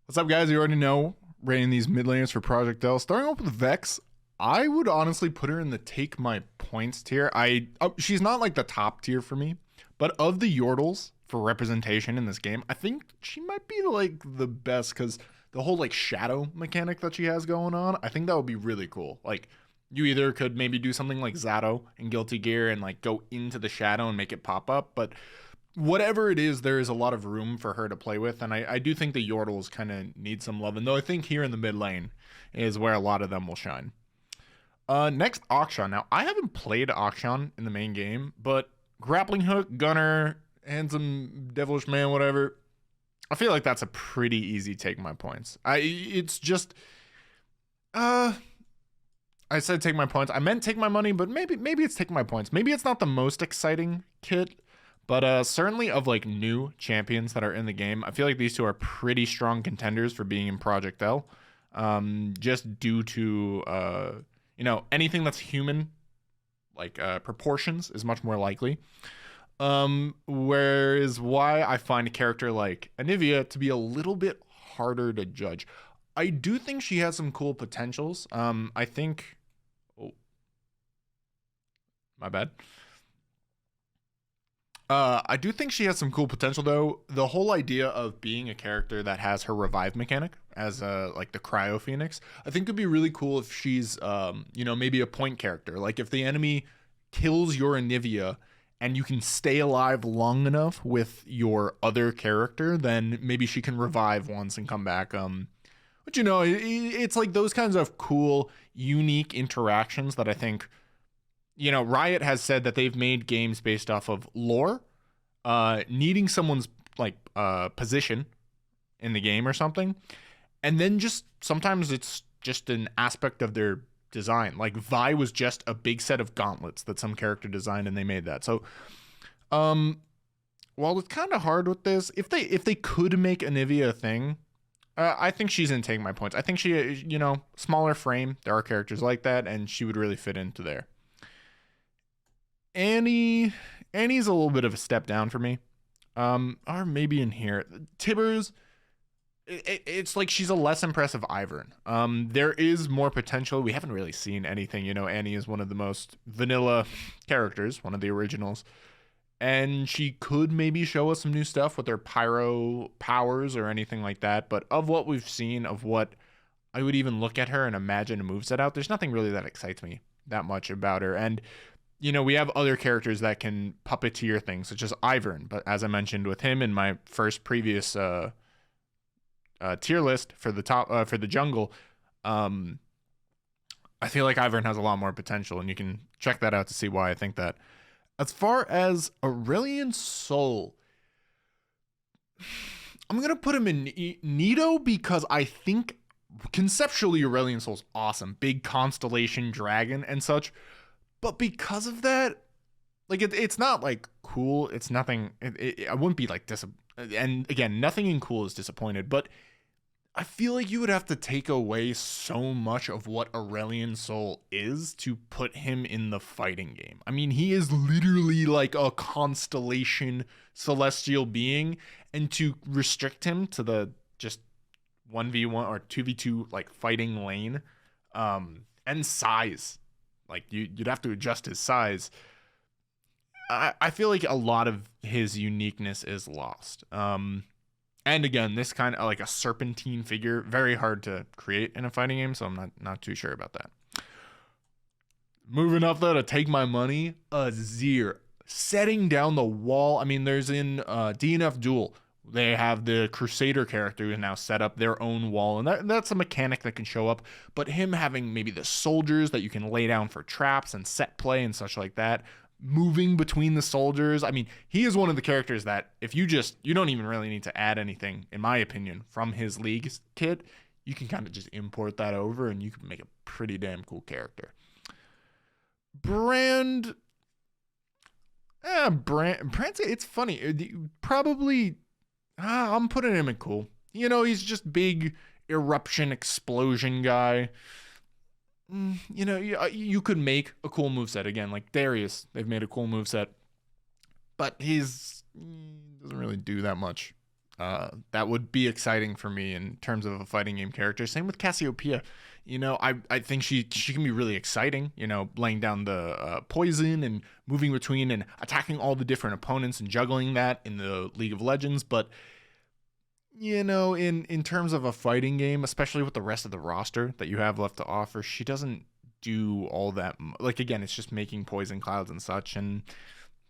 What's up, guys? You already know, rating these mid laners for Project L. Starting off with Vex, I would honestly put her in the take my points tier. She's not like the top tier for me, but of the Yordles for representation in this game, I think she might be like the best because the whole like shadow mechanic that she has going on, I think that would be really cool. Like, you either could maybe do something like Zato in Guilty Gear and like go into the shadow and make it pop up, but whatever it is, there is a lot of room for her to play with, and I do think the Yordles kind of need some love, and though I think here in the mid lane is where a lot of them will shine. Next, Akshan. Now, I haven't played Akshan in the main game, but grappling hook, gunner, handsome, devilish man, whatever, I feel like that's a pretty easy take my points. It's just, I said take my points. I meant take my money, but maybe it's take my points. Maybe it's not the most exciting kit, but certainly of like new champions that are in the game, I feel like these two are pretty strong contenders for being in Project L. Just due to anything that's human, like proportions, is much more likely. Whereas why I find a character like Anivia to be a little bit harder to judge. I do think she has some cool potentials. I think. Oh, my bad. I do think she has some cool potential, though. The whole idea of being a character that has her revive mechanic as like the Cryo Phoenix, I think could be really cool if she's, maybe a point character. Like if the enemy kills your Anivia and you can stay alive long enough with your other character, then maybe she can revive once and come back. But it's like those kinds of cool, unique interactions that I think. Riot has said that they've made games based off of lore, needing someone's like position in the game or something, and then just sometimes it's just an aspect of their design. Like Vi was just a big set of gauntlets that some character designed, and they made that. So, while it's kind of hard with this, if they could make Anivia a thing, I think she's in taking my points. I think she, smaller frame. There are characters like that, and she would really fit into there. Annie's a little bit of a step down for me. Or maybe in here. Tibbers, it's like she's a less impressive Ivern. There is more potential. We haven't really seen anything. Annie is one of the most vanilla characters, one of the originals. And she could maybe show us some new stuff with her pyro powers or anything like that. But of what we've seen, of what I would even look at her and imagine a moveset out, there's nothing really that excites me that much about her. And we have other characters that can puppeteer things, such as Ivern. But as I mentioned with him in my first previous tier list for the top for the jungle, I feel like Ivern has a lot more potential, and you can check that out to see why I think that. As far as Aurelion Sol, I'm gonna put him in Nido because I think conceptually Aurelion Sol's awesome, big constellation dragon and such. But because of that, like it's not like cool. It's nothing. I wouldn't be like and again, nothing in cool is disappointed. But I feel like you would have to take away so much of what Aurelion Sol is to put him in the fighting game. I mean, he is literally like a constellation celestial being, and to restrict him to the just 1v1 or 2v2 like fighting lane, and size. Like, you'd have to adjust his size. I feel like a lot of his uniqueness is lost. And again, this kind of like a serpentine figure, very hard to create in a fighting game, so I'm not too sure about that. Moving up though to take my money, Azir. Setting down the wall. I mean, there's in DNF Duel, they have the Crusader character who now set up their own wall, and that's a mechanic that can show up. But him having maybe the soldiers that you can lay down for traps and set play and such like that, moving between the soldiers. I mean, he is one of the characters that if you don't even really need to add anything, in my opinion, from his league kit. You can kind of just import that over, and you can make a pretty damn cool character. Brand, it's funny. Probably. I'm putting him in cool. He's just big eruption explosion guy. You could make a cool moveset again, like Darius. They've made a cool moveset, but he doesn't really do that much That would be exciting for me in terms of a fighting game character. Same with Cassiopeia. You know, I think she can be really exciting, you know, laying down the poison and moving between and attacking all the different opponents and juggling that in the League of Legends. But, you know, in terms of a fighting game, especially with the rest of the roster that you have left to offer, she doesn't do all that. Like, again, it's just making poison clouds and such. And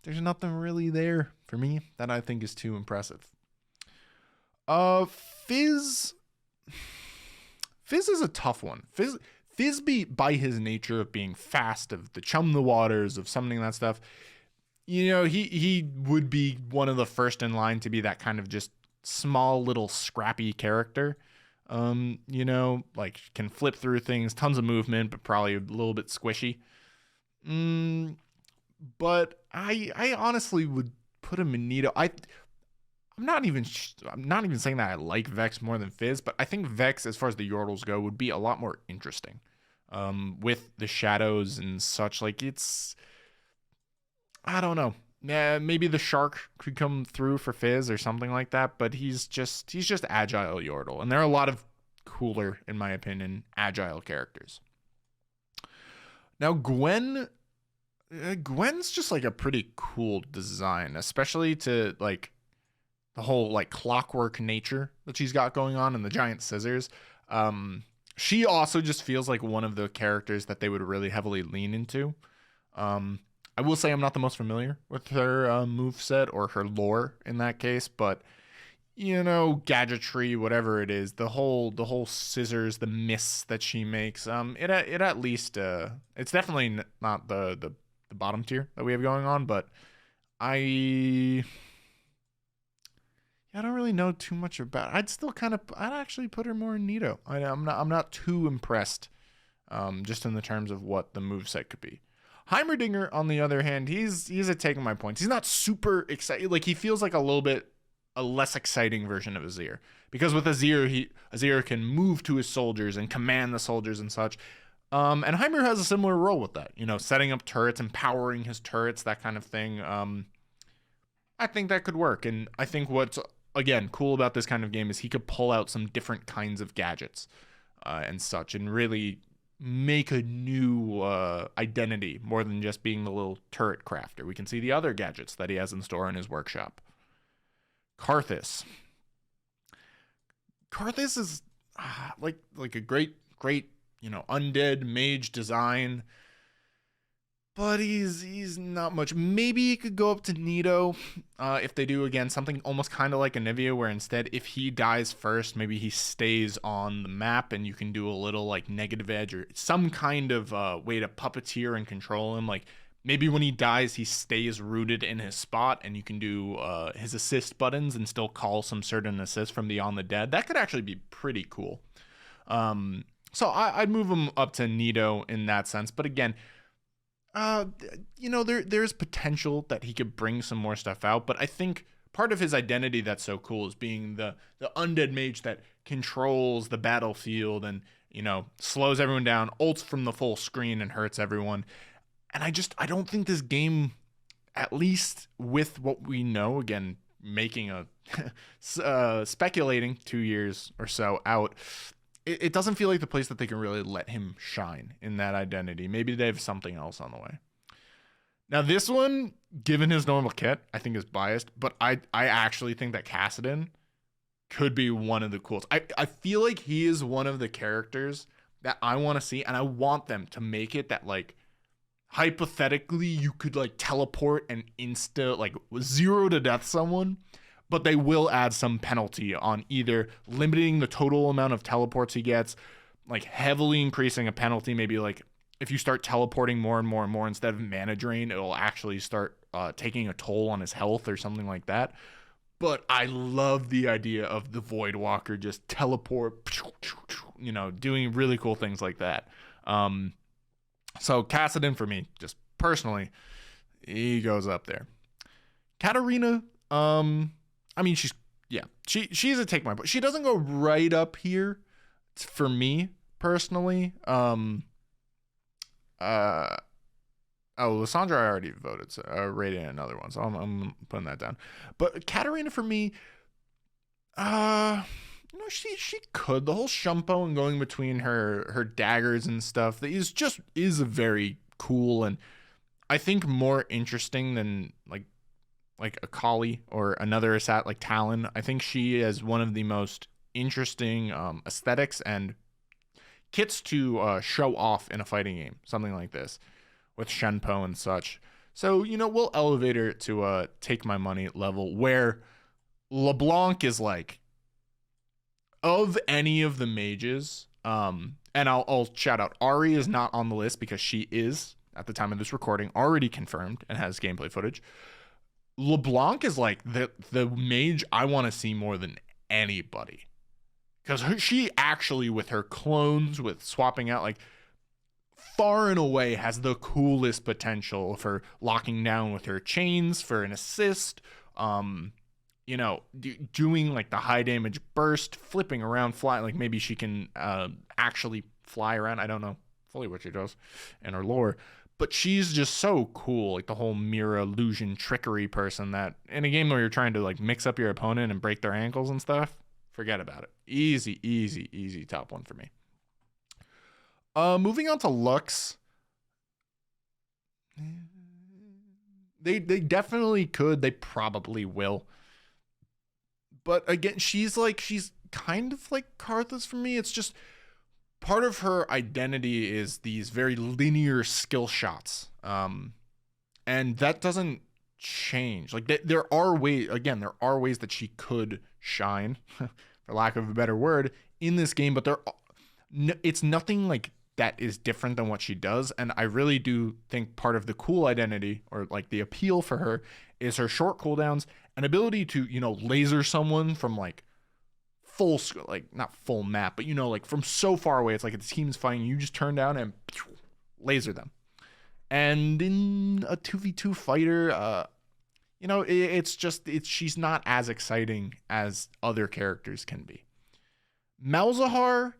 there's nothing really there for me that I think is too impressive. Fizz is a tough one. Fizz by his nature of being fast, of the chum the waters, of summoning that stuff, you know, he would be one of the first in line to be that kind of just small little scrappy character. You know, like can flip through things, tons of movement, but probably a little bit squishy. But I honestly would put him in Nito. I'm not even saying that I like Vex more than Fizz, but I think Vex, as far as the Yordles go, would be a lot more interesting. With the shadows and such, like I don't know. Maybe the Shark could come through for Fizz or something like that, but he's just agile Yordle, and there are a lot of cooler, in my opinion, agile characters. Now Gwen's just like a pretty cool design, especially to like the whole like clockwork nature that she's got going on and the giant scissors. She also just feels like one of the characters that they would really heavily lean into. I will say I'm not the most familiar with her moveset or her lore in that case, but you know, gadgetry, whatever it is, the whole scissors, the miss that she makes, it at least it's definitely not the bottom tier that we have going on, but I don't really know too much about it. I'd actually put her more in Nito. I'm not too impressed, just in the terms of what the moveset could be. Heimerdinger, on the other hand, he's taking my points. He's not super excited. Like, he feels like a little bit a less exciting version of Azir, because with Azir can move to his soldiers and command the soldiers and such. And Heimer has a similar role with that, you know, setting up turrets, empowering his turrets, that kind of thing. I think that could work, and I think what's again cool about this kind of game is he could pull out some different kinds of gadgets and such, and really make a new identity more than just being the little turret crafter. We can see the other gadgets that he has in store in his workshop. Karthus is like a great, you know, undead mage design, but he's not much. Maybe he could go up to Nito if they do, again, something almost kind of like Anivia, where instead if he dies first, maybe he stays on the map and you can do a little like negative edge or some kind of way to puppeteer and control him. Like maybe when he dies, he stays rooted in his spot and you can do his assist buttons and still call some certain assists from beyond the dead. That could actually be pretty cool. So I'd move him up to Nito in that sense. But again, you know, there's potential that he could bring some more stuff out, but I think part of his identity that's so cool is being the undead mage that controls the battlefield and, you know, slows everyone down, ults from the full screen and hurts everyone. And I don't think this game, at least with what we know, again, making speculating 2 years or so out, it doesn't feel like the place that they can really let him shine in that identity. Maybe they have something else on the way. Now, this one, given his normal kit, I think is biased, but I actually think that Kassadin could be one of the coolest. I feel like he is one of the characters that I want to see, and I want them to make it that, like, hypothetically, you could, like, teleport and like, 0 to death someone, but they will add some penalty on either limiting the total amount of teleports he gets, like heavily increasing a penalty. Maybe like if you start teleporting more and more and more instead of mana drain, it'll actually start taking a toll on his health or something like that. But I love the idea of the Void Walker just teleport, you know, doing really cool things like that. So Kassadin for me, just personally, he goes up there. Katerina, I mean, she's a take my point. She doesn't go right up here for me personally. Lysandra, I already voted, so rated another one, so I'm putting that down. But Katerina for me, She could. The whole Shumpo and going between her daggers and stuff that is a very cool, and I think more interesting than like a Kali or another Assat like Talon. I think she is one of the most interesting aesthetics and kits to show off in a fighting game, something like this with Shenpo and such. So, we'll elevate her to take my money level, where LeBlanc is like, of any of the mages, and I'll shout out, Ari is not on the list because she is, at the time of this recording, already confirmed and has gameplay footage. LeBlanc is like the mage I want to see more than anybody. Because she actually, with her clones, with swapping out, like, far and away has the coolest potential for locking down with her chains for an assist. Doing like the high damage burst, flipping around, flying. Like maybe she can actually fly around. I don't know fully what she does in her lore. But she's just so cool, like the whole mirror illusion trickery person that in a game where you're trying to like mix up your opponent and break their ankles and stuff, forget about it. Easy top one for me. Moving on to Lux. They definitely could. They probably will. But again, she's kind of like Karthus for me. It's just part of her identity is these very linear skill shots. And that doesn't change. Like there are ways that she could shine, for lack of a better word, in this game, but it's nothing like that is different than what she does. And I really do think part of the cool identity, or like the appeal for her, is her short cooldowns and ability to, laser someone from like full, like not full map, but like from so far away. It's like the team's fighting, you just turn down and laser them. And in a 2v2 fighter, she's not as exciting as other characters can be. Malzahar,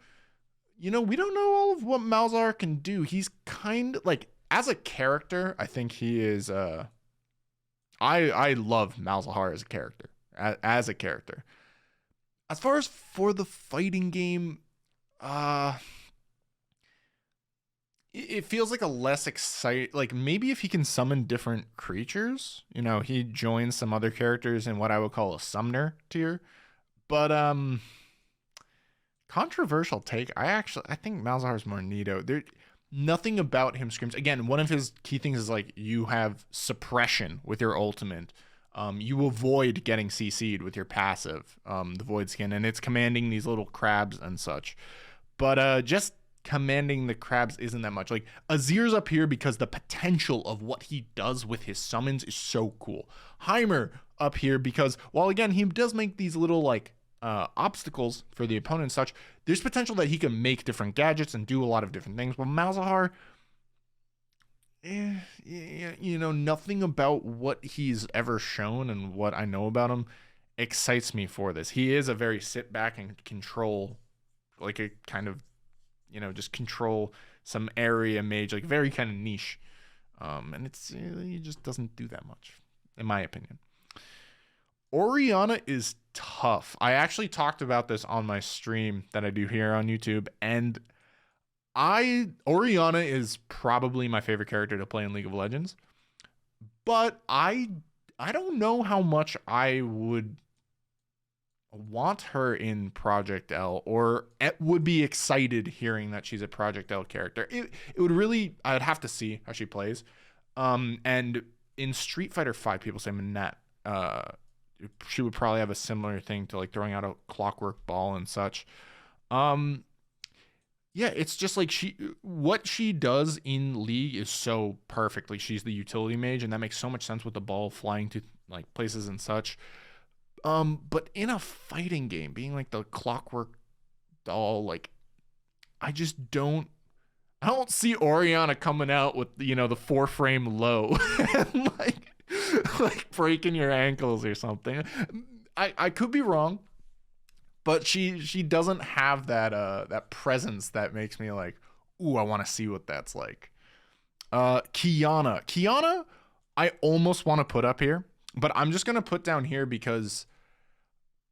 we don't know all of what Malzahar can do. He's kind of like, as a character, I think he is, I love Malzahar as a character, As far as for the fighting game, it feels like a less exciting, like maybe if he can summon different creatures, he joins some other characters in what I would call a summoner tier. But controversial take. I think Malzahar is more neato. Nothing about him screams. Again, one of his key things is like you have suppression with your ultimate. You avoid getting CC'd with your passive, the Void Skin, and it's commanding these little crabs and such. But just commanding the crabs isn't that much. Like Azir's up here because the potential of what he does with his summons is so cool. Heimer up here because while again he does make these little like obstacles for the opponent and such, there's potential that he can make different gadgets and do a lot of different things. Well, Malzahar, nothing about what he's ever shown and what I know about him excites me for this. He is a very sit back and control, like a kind of, just control some area mage, like very kind of niche. And he just doesn't do that much, in my opinion. Orianna is tough. I actually talked about this on my stream that I do here on YouTube, and Orianna is probably my favorite character to play in League of Legends, but I don't know how much I would want her in Project L, or would be excited hearing that she's a Project L character. It would really, I'd have to see how she plays. And in Street Fighter 5, people say Manette, she would probably have a similar thing to like throwing out a clockwork ball and such. Yeah, it's just like what she does in League is so perfectly. She's the utility mage, and that makes so much sense with the ball flying to like places and such. But in a fighting game, being like the clockwork doll, like I don't see Orianna coming out with the 4-frame low and like breaking your ankles or something. I could be wrong, but she doesn't have that presence that makes me like, ooh, I want to see what that's like. Qiyana, I almost want to put up here, but I'm just gonna put down here because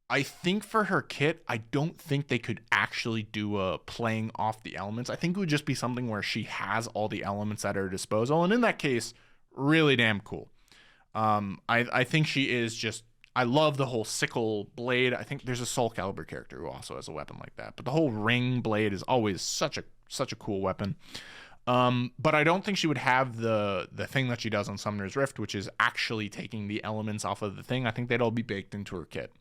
I think for her kit, I don't think they could actually do a playing off the elements. I think it would just be something where she has all the elements at her disposal. And in that case, really damn cool. I think she is just, I love the whole sickle blade. I think there's a Soul Calibur character who also has a weapon like that. But the whole ring blade is always such a cool weapon. But I don't think she would have the thing that she does on Summoner's Rift, which is actually taking the elements off of the thing. I think they'd all be baked into her kit.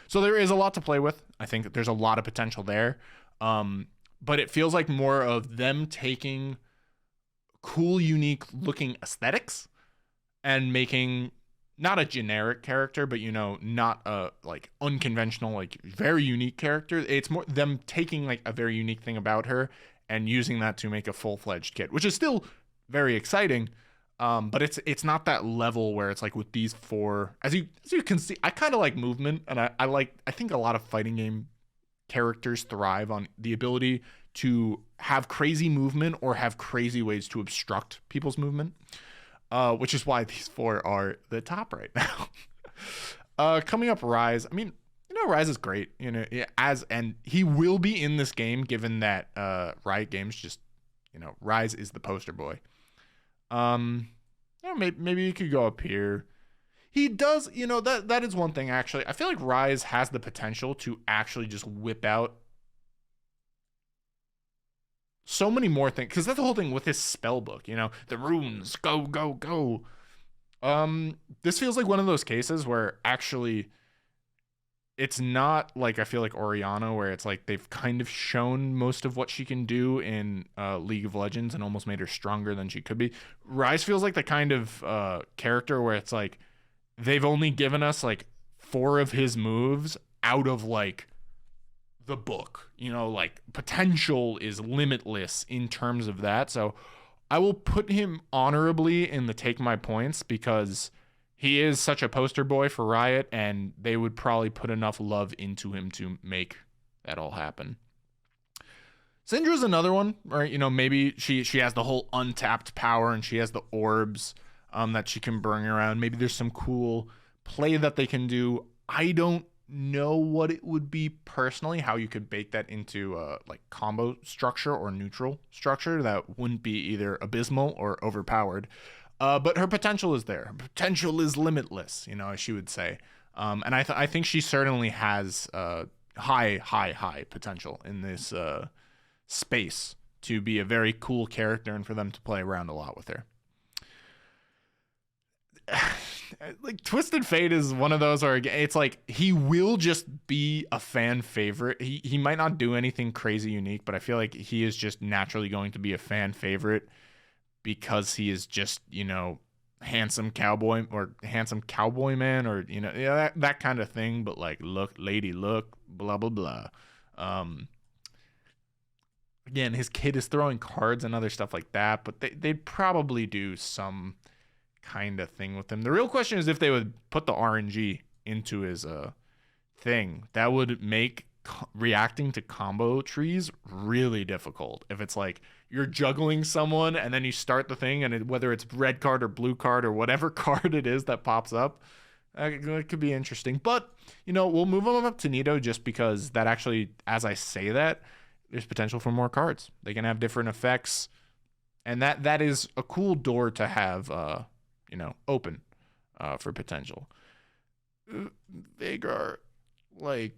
So there is a lot to play with. I think that there's a lot of potential there. But it feels like more of them taking cool, unique looking aesthetics and making not a generic character, but, you know, not a like unconventional, like very unique character. It's more them taking like a very unique thing about her and using that to make a full-fledged kit, which is still very exciting. But it's not that level where it's like with these four, as you can see, I kind of like movement, and I think a lot of fighting game characters thrive on the ability to have crazy movement or have crazy ways to obstruct people's movement, which is why these four are the top right now. Coming up, Ryze. I mean, you know, Ryze is great, you know, and he will be in this game given that Riot Games just, you know, Ryze is the poster boy. Yeah, maybe you could go up here. He does, you know, that is one thing actually. I feel like Ryze has the potential to actually just whip out so many more things, because that's the whole thing with his spell book, you know, the runes, go, go, go. This feels like one of those cases where actually it's not like, I feel like Orianna, where it's like they've kind of shown most of what she can do in League of Legends and almost made her stronger than she could be. Ryze feels like the kind of character where it's like they've only given us like 4 of his moves out of like the book, you know, like potential is limitless in terms of that. So I will put him honorably in the take my points because he is such a poster boy for Riot, and they would probably put enough love into him to make that all happen. Syndra's another one, right? You know, maybe she has the whole untapped power and she has the orbs that she can bring around. Maybe there's some cool play that they can do. I don't know what it would be personally, how you could bake that into like combo structure or neutral structure that wouldn't be either abysmal or overpowered. But her potential is there. Her potential is limitless, you know, as she would say. And I think she certainly has high potential in this space to be a very cool character and for them to play around a lot with her. Like Twisted Fate is one of those where it's like he will just be a fan favorite. He might not do anything crazy unique, but I feel like he is just naturally going to be a fan favorite because he is just, you know, handsome cowboy man, or, you know, yeah, that kind of thing. But like, look, lady, look, blah blah blah. Again, his kid is throwing cards and other stuff like that, but they'd probably do some kind of thing with him. The real question is if they would put the RNG into his thing. That would make reacting to combo trees really difficult. If it's like you're juggling someone and then you start the thing, and whether it's red card or blue card or whatever card it is that pops up, it could be interesting. But, you know, we'll move them up to Nito just because that actually, as I say that, there's potential for more cards. They can have different effects, and that is a cool door to have you know, open for potential. Viegar, like,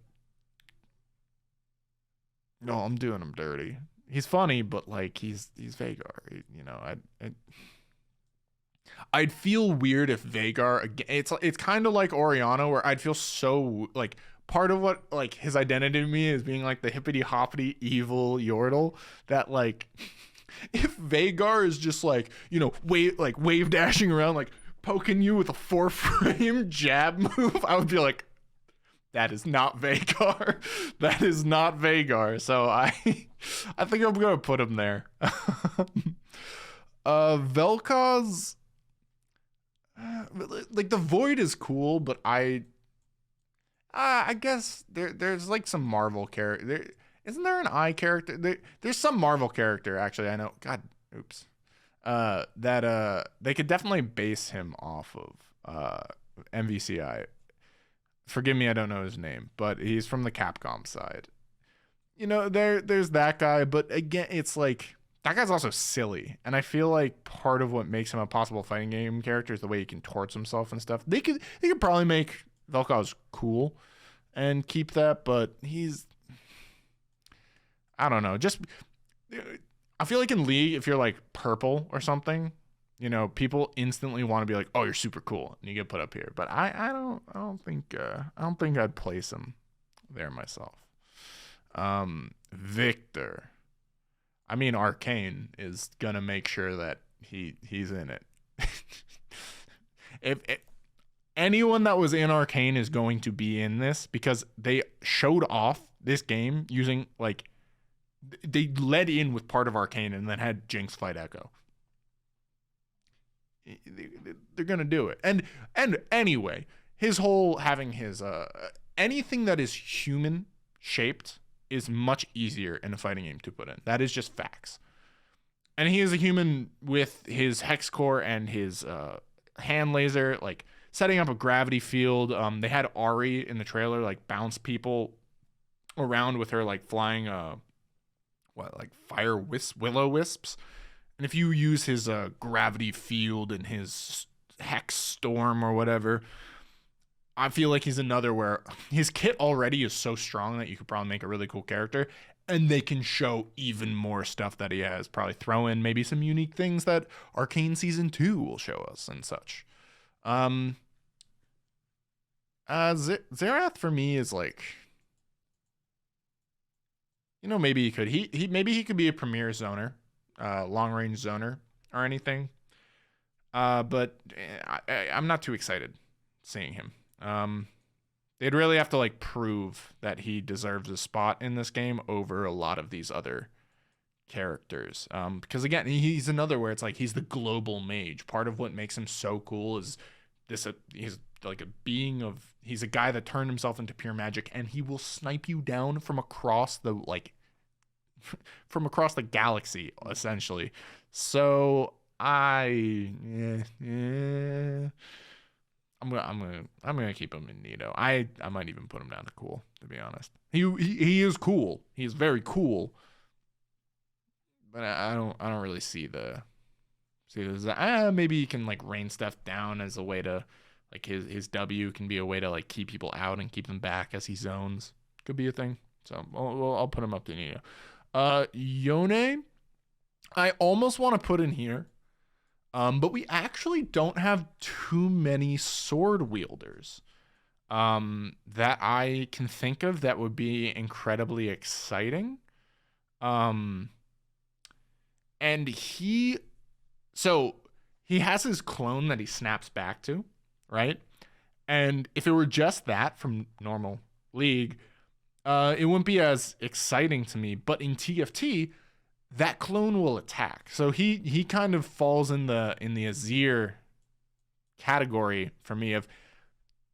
no, I'm doing him dirty. He's funny, but like he's Viegar. You know, I'd feel weird if Viegar. It's kind of like Orianna, where I'd feel so like part of what like his identity to me is being like the hippity hoppity evil Yordle. That like if Viegar is just like, you know, wave dashing around, like poking you with a 4-frame jab move, I would be like, that is not Viegar. That is not Viegar. So I think I'm gonna put him there. Vel'Koz, like the Void is cool, but I guess there's like some Marvel character. Isn't there an Eye character? There's some Marvel character actually. I know. God, oops. That they could definitely base him off of MVCI. forgive me, I don't know his name, but he's from the Capcom side. You know, there's that guy, but again, it's like that guy's also silly, and I feel like part of what makes him a possible fighting game character is the way he contorts himself and stuff. They could probably make Vel'Koz cool and keep that, but I don't know. Just I feel like in League, if you're like purple or something, you know, people instantly want to be like, "Oh, you're super cool," and you get put up here. But I don't think I'd place him there myself. Viktor. I mean, Arcane is gonna make sure that he's in it. if anyone that was in Arcane is going to be in this, because they showed off this game using like they led in with part of Arcane and then had Jinx fight Echo. They're gonna do it. And anyway, his whole having his anything that is human shaped is much easier in a fighting game to put in. That is just facts. And he is a human with his hex core and his hand laser, like setting up a gravity field. They had Ari in the trailer like bounce people around with her like flying fire willow wisps. And if you use his gravity field and his hex storm or whatever, I feel like he's another where his kit already is so strong that you could probably make a really cool character, and they can show even more stuff that he has. Probably throw in maybe some unique things that Arcane Season 2 will show us and such. Xerath for me is like, you know, maybe he could maybe he could be a premier zoner, long range zoner or anything. But I'm not too excited seeing him. They'd really have to like prove that he deserves a spot in this game over a lot of these other characters. Because again, he's another where it's like he's the global mage. Part of what makes him so cool is this. He's like he's a guy that turned himself into pure magic, and he will snipe you down from across the galaxy, essentially. So I'm gonna keep him in Nito. I might even put him down to cool, to be honest. He is cool. He is very cool. But I don't really see maybe he can like rain stuff down as a way to like his W can be a way to like keep people out and keep them back as he zones. Could be a thing. So I'll put him up to Nito. Yone, I almost want to put in here. But we actually don't have too many sword wielders that I can think of that would be incredibly exciting. And he has his clone that he snaps back to, right? And if it were just that from normal League, it wouldn't be as exciting to me. But in TFT, that clone will attack. So he kind of falls in the Azir category for me of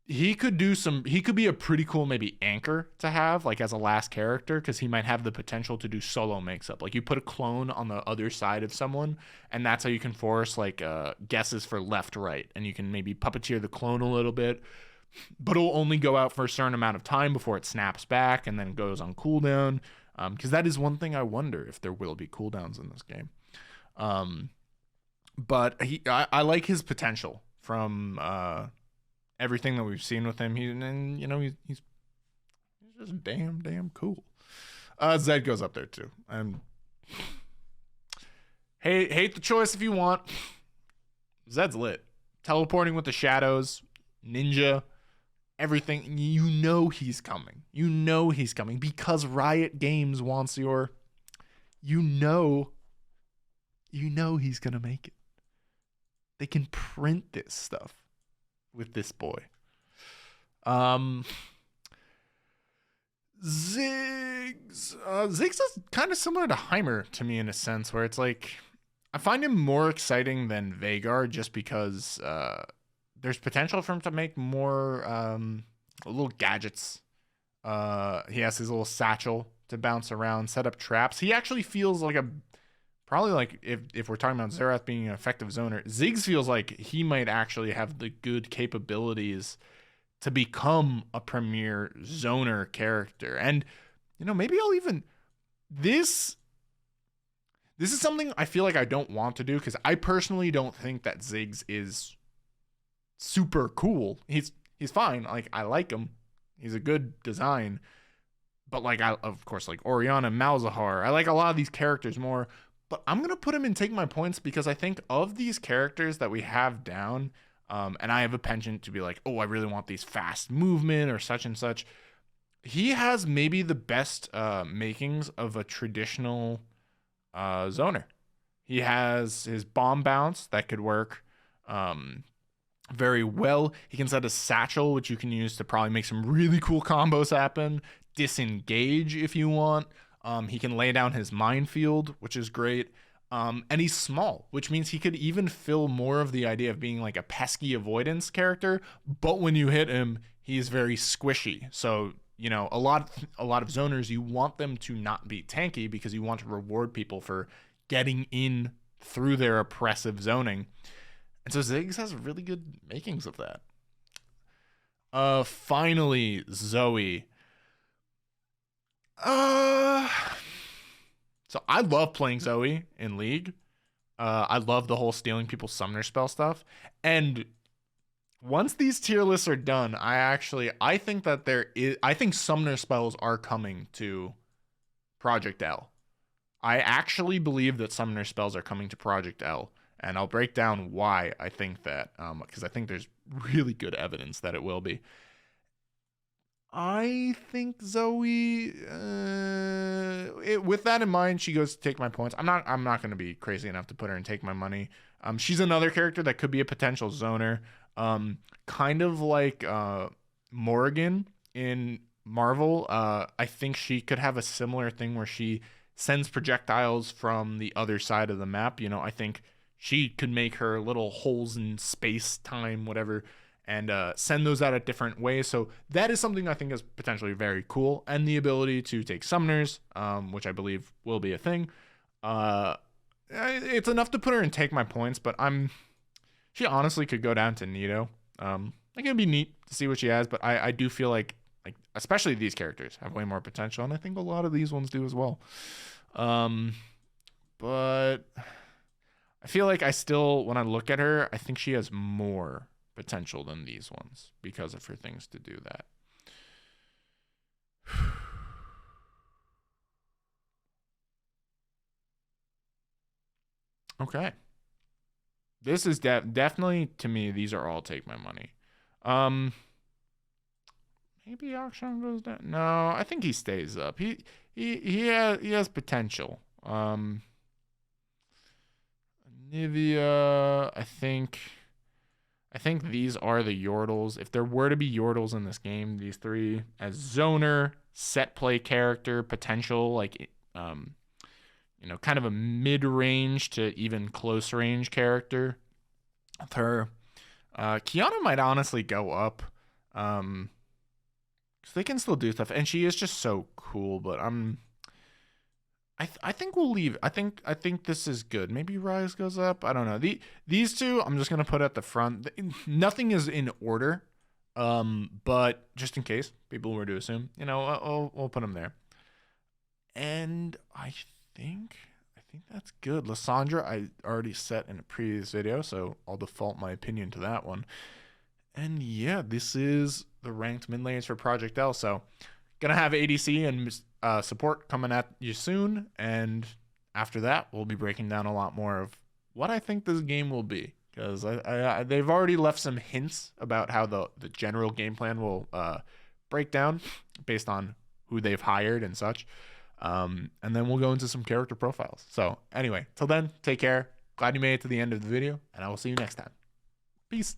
he could be a pretty cool maybe anchor to have like as a last character, because he might have the potential to do solo mix-up. Like you put a clone on the other side of someone, and that's how you can force like guesses for left right, and you can maybe puppeteer the clone a little bit, but it'll only go out for a certain amount of time before it snaps back and then goes on cooldown. Because that is one thing I wonder if there will be cooldowns in this game. But I like his potential from everything that we've seen with him. He's just damn cool. Zed goes up there too. And hate the choice if you want. Zed's lit. Teleporting with the shadows, ninja. Everything, you know he's coming. You know he's coming because Riot Games wants your, you know he's going to make it. They can print this stuff with this boy. Ziggs. Ziggs is kind of similar to Heimer to me in a sense where it's like, I find him more exciting than Viegar just because, there's potential for him to make more little gadgets. He has his little satchel to bounce around, set up traps. He actually feels like probably like if we're talking about Xerath being an effective zoner, Ziggs feels like he might actually have the good capabilities to become a premier zoner character. And, maybe I'll even, this is something I feel like I don't want to do, because I personally don't think that Ziggs is super cool. He's fine. Like, I like him. He's a good design. But, like, of course, like Orianna, Malzahar, I like a lot of these characters more. But I'm going to put him in Take My Points, because I think of these characters that we have down, and I have a penchant to be like, oh, I really want these fast movement or such and such. He has maybe the best makings of a traditional zoner. He has his bomb bounce that could work very well. He can set a satchel, which you can use to probably make some really cool combos happen. Disengage if you want. He can lay down his minefield, which is great. And he's small, which means he could even fill more of the idea of being like a pesky avoidance character. But when you hit him, he's very squishy. So, a lot of zoners, you want them to not be tanky, because you want to reward people for getting in through their oppressive zoning. And so Ziggs has really good makings of that. Finally, Zoe. So I love playing Zoe in League. I love the whole stealing people's summoner spell stuff. And once these tier lists are done, I think that I think summoner spells are coming to Project L. I actually believe that summoner spells are coming to Project L. And I'll break down why I think that, because I think there's really good evidence that it will be. I think Zoe, with that in mind, she goes to Take My Points. I'm not going to be crazy enough to put her in Take My Money. She's another character that could be a potential zoner, kind of like Morrigan in Marvel. I think she could have a similar thing where she sends projectiles from the other side of the map. I think she could make her little holes in space, time, whatever, and send those out at different ways. So that is something I think is potentially very cool. And the ability to take summoners, which I believe will be a thing. It's enough to put her in Take My Points, but she honestly could go down to Nito. I think it'd be neat to see what she has, but I do feel like especially these characters have way more potential, and I think a lot of these ones do as well. But I feel like when I look at her, I think she has more potential than these ones because of her things to do that. Okay. This is definitely, to me, these are all Take My Money. Maybe Akshan goes down. No, I think he stays up. He has potential. Anivia, I think these are the Yordles. If there were to be Yordles in this game, these three as zoner, set play character, potential, like kind of a mid-range to even close range character. With her, Qiyana might honestly go up, because they can still do stuff, and she is just so cool. But I think we'll leave. I think this is good. Maybe Ryze goes up. I don't know. These two I'm just gonna put at the front. Nothing is in order, but just in case people were to assume, we'll put them there. And I think that's good. Lysandra I already set in a previous video, so I'll default my opinion to that one. And yeah, this is the ranked mid lanes for Project L. So gonna have ADC and support coming at you soon, and after that we'll be breaking down a lot more of what I think this game will be, because they've already left some hints about how the general game plan will break down based on who they've hired and such. And then we'll go into some character profiles. So anyway, till then, take care. Glad you made it to the end of the video, and I will see you next time. Peace.